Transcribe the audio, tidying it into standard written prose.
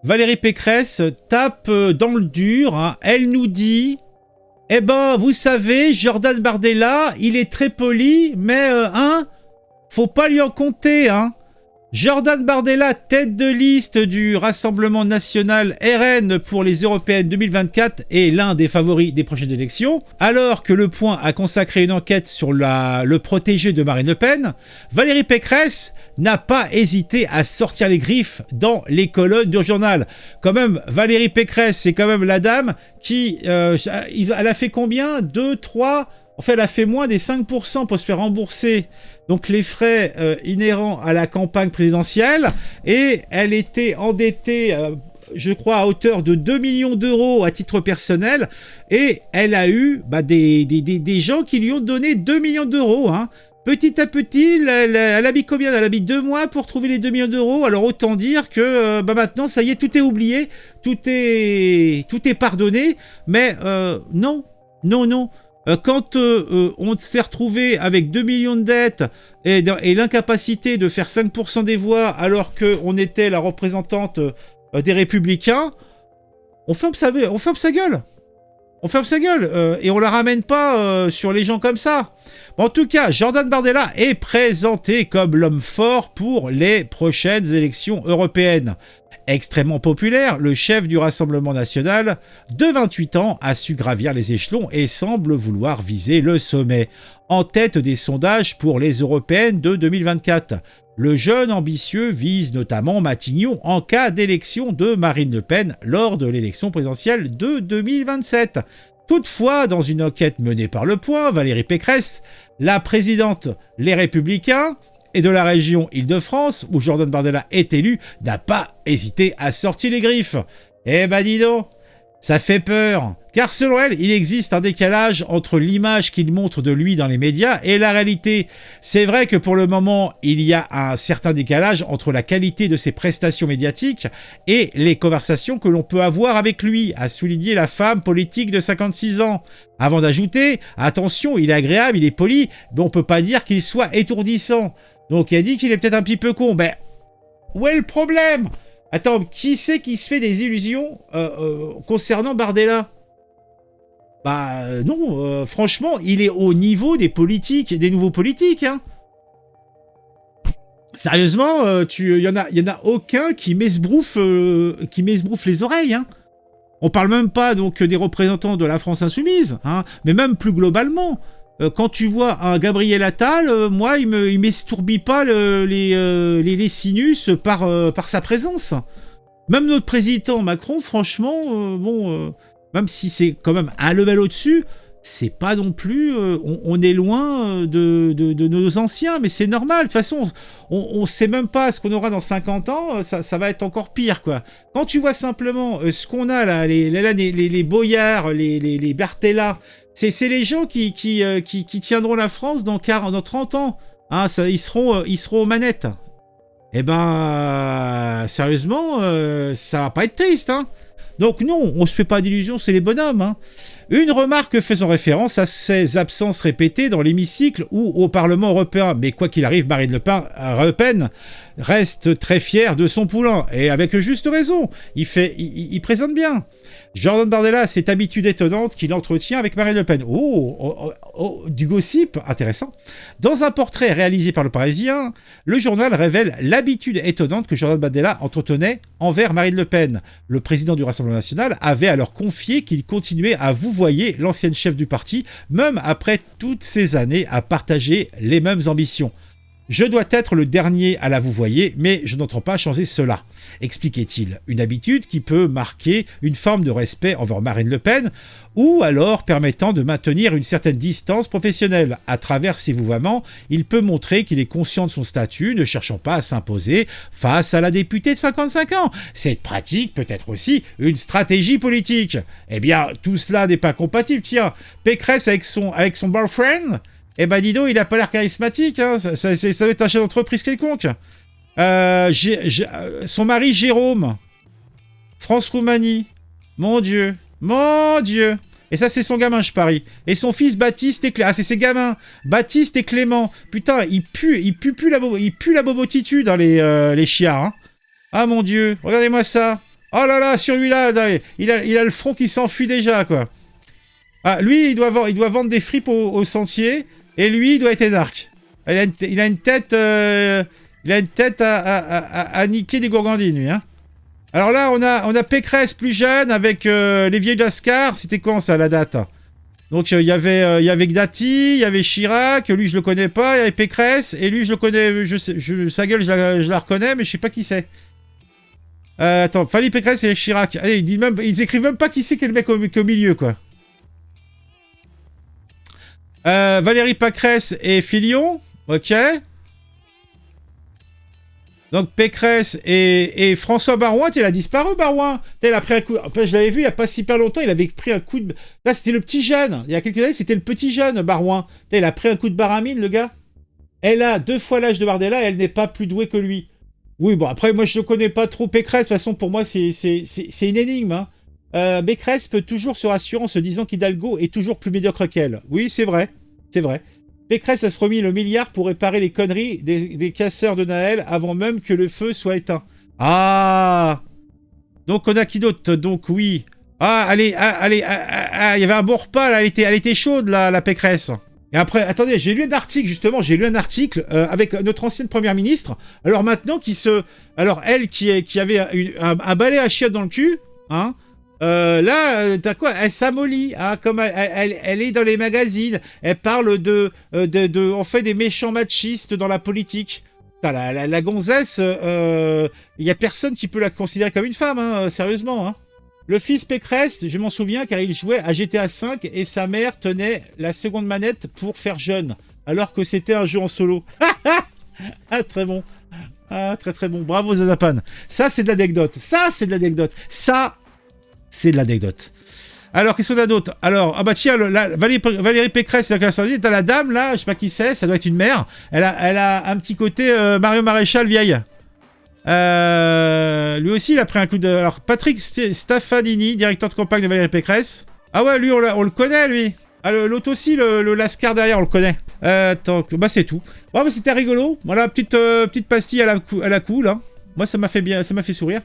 Valérie Pécresse tape dans le dur. Hein. Elle nous dit... Eh ben, vous savez, Jordan Bardella, il est très poli, mais, faut pas lui en compter, hein. Jordan Bardella, tête de liste du Rassemblement National RN pour les Européennes 2024, est l'un des favoris des prochaines élections. Alors que Le Point a consacré une enquête sur le protégé de Marine Le Pen, Valérie Pécresse n'a pas hésité à sortir les griffes dans les colonnes du journal. Quand même, Valérie Pécresse, c'est quand même la dame qui... elle a fait combien 2, 3... En fait, elle a fait moins des 5% pour se faire rembourser donc les frais inhérents à la campagne présidentielle. Et elle était endettée, je crois, à hauteur de 2 millions d'euros à titre personnel. Et elle a eu des gens qui lui ont donné 2 millions d'euros. Hein. Petit à petit, elle a mis combien ? Elle a mis 2 mois pour trouver les 2 millions d'euros. Alors autant dire que maintenant, ça y est, tout est oublié. Tout est pardonné. Mais non. Quand on s'est retrouvé avec 2 millions de dettes et l'incapacité de faire 5% des voix alors qu'on était la représentante des Républicains, on ferme sa gueule. On ferme sa gueule et on la ramène pas sur les gens comme ça. En tout cas, Jordan Bardella est présenté comme l'homme fort pour les prochaines élections européennes. Extrêmement populaire, le chef du Rassemblement National de 28 ans a su gravir les échelons et semble vouloir viser le sommet, en tête des sondages pour les européennes de 2024. Le jeune ambitieux vise notamment Matignon en cas d'élection de Marine Le Pen lors de l'élection présidentielle de 2027. Toutefois, dans une enquête menée par Le Point, Valérie Pécresse, la présidente Les Républicains, et de la région Île-de-France, où Jordan Bardella est élu, n'a pas hésité à sortir les griffes. Eh ben dis donc, ça fait peur. Car selon elle, il existe un décalage entre l'image qu'il montre de lui dans les médias et la réalité. C'est vrai que pour le moment, il y a un certain décalage entre la qualité de ses prestations médiatiques et les conversations que l'on peut avoir avec lui, a souligné la femme politique de 56 ans. Avant d'ajouter, attention, il est agréable, il est poli, mais on peut pas dire qu'il soit étourdissant. Donc il a dit qu'il est peut-être un petit peu con. Mais où est le problème ? Attends, qui c'est qui se fait des illusions concernant Bardella ? Non, franchement, il est au niveau des politiques, des nouveaux politiques. Hein. Sérieusement, il y en a aucun qui m'esbrouffe les oreilles. Hein. On parle même pas donc des représentants de la France insoumise, hein, mais même plus globalement. Quand tu vois un Gabriel Attal, moi, il m'estourbit pas les sinus par sa présence. Même notre président Macron, franchement, même si c'est quand même un level au-dessus, c'est pas non plus... on est loin de nos anciens, mais c'est normal. De toute façon, on sait même pas ce qu'on aura dans 50 ans, ça va être encore pire, quoi. Quand tu vois simplement ce qu'on a là, les Boyards, les Bertella, c'est les gens qui tiendront la France dans 30 ans. Hein, ils seront aux manettes. Eh ben, sérieusement, ça va pas être triste, hein. Donc non, on se fait pas d'illusions, c'est les bonhommes. Hein. Une remarque faisant référence à ses absences répétées dans l'hémicycle ou au Parlement européen. Mais quoi qu'il arrive, Marine Le Pen reste très fière de son poulain. Et avec juste raison, il présente bien. Jordan Bardella a cette habitude étonnante qu'il entretient avec Marine Le Pen. Du gossip, intéressant. Dans un portrait réalisé par Le Parisien, le journal révèle l'habitude étonnante que Jordan Bardella entretenait envers Marine Le Pen. Le président du Rassemblement National avait alors confié qu'il continuait à vouvoyer l'ancienne chef du parti, même après toutes ces années à partager les mêmes ambitions. Je dois être le dernier à la vouvoyer, mais je n'entends pas changer cela, expliquait-il. Une habitude qui peut marquer une forme de respect envers Marine Le Pen, ou alors permettant de maintenir une certaine distance professionnelle. À travers ses vouvoiements, il peut montrer qu'il est conscient de son statut, ne cherchant pas à s'imposer face à la députée de 55 ans. Cette pratique peut être aussi une stratégie politique. Eh bien, tout cela n'est pas compatible. Tiens, Pécresse avec son boyfriend... Eh ben dis donc, il a pas l'air charismatique, hein. Ça doit être un chef d'entreprise quelconque. Son mari Jérôme, France-Roumanie, mon Dieu. Et ça, c'est son gamin, je parie. Et son fils Baptiste et Clément. Ah, c'est ses gamins, Baptiste et Clément. Putain, il pue la bobotitude dans les chiards. Hein. Ah mon Dieu, regardez-moi ça. Oh là là, sur lui là, il a le front qui s'enfuit déjà, quoi. Ah, lui, il doit vendre des fripes au sentier, et lui, il doit être énarque. Il a une tête, à niquer des gourgandines, lui, hein. Alors là, on a Pécresse plus jeune avec les vieilles Lascar. C'était quand ça, la date? Donc il y avait Gdati, il y avait Chirac, lui je le connais pas, il y avait Pécresse, et lui je le connais, sa gueule je la reconnais, mais je sais pas qui c'est. Attends, Fallait Pécresse et Chirac. Allez, ils écrivent même pas qui c'est quel mec au milieu, quoi. Valérie Pécresse et Fillon, ok. Donc Pécresse et François Barouin, il a disparu, Barouin. Il a pris un coup. Je l'avais vu il n'y a pas si pas longtemps, il avait pris un coup de. Là, c'était le petit jeune. Il y a quelques années, c'était le petit jeune, Barouin. Il a pris un coup de baramine, le gars. Elle a 2 fois l'âge de Bardella et elle n'est pas plus douée que lui. Oui, bon, après, moi, je ne connais pas trop Pécresse. De toute façon, pour moi, c'est une énigme. Hein. Pécresse peut toujours se rassurer en se disant qu'Hidalgo est toujours plus médiocre qu'elle. Oui, c'est vrai. C'est vrai. Pécresse a se promis le milliard pour réparer les conneries des casseurs de Naël avant même que le feu soit éteint. Ah! Donc on a qui d'autre? Donc oui. Ah, allez, il y avait un bon repas là, elle était chaude là, la Pécresse. Et après, attendez, j'ai lu un article justement, avec notre ancienne première ministre. Alors maintenant alors elle qui avait un balai à chiottes dans le cul, hein? T'as quoi? Elle s'amollit, hein, comme elle est dans les magazines. Elle parle on fait des méchants machistes dans la politique. La gonzesse, y a personne qui peut la considérer comme une femme, hein, sérieusement. Hein. Le fils Pécresse, je m'en souviens car il jouait à GTA V et sa mère tenait la seconde manette pour faire jeune, alors que c'était un jeu en solo. Ah, très bon. Ah, très très bon. Bravo Zazapan. Ça, c'est de l'anecdote. C'est de l'anecdote. Alors, qu'est-ce qu'on a d'autre? Alors, ah bah tiens, Valérie Pécresse, t'as la dame, là, je sais pas qui c'est, ça doit être une mère. Elle a un petit côté Mario Maréchal vieille. Lui aussi, il a pris un coup de... Alors, Patrick Stefanini, directeur de campagne de Valérie Pécresse. Ah ouais, lui, on le connaît, lui. Ah, l'autre aussi, le Lascar derrière, on le connaît. Attends, bah c'est tout. Bon, bah, c'était rigolo. Voilà, petite pastille à la cool, hein. Moi, ça m'a fait sourire.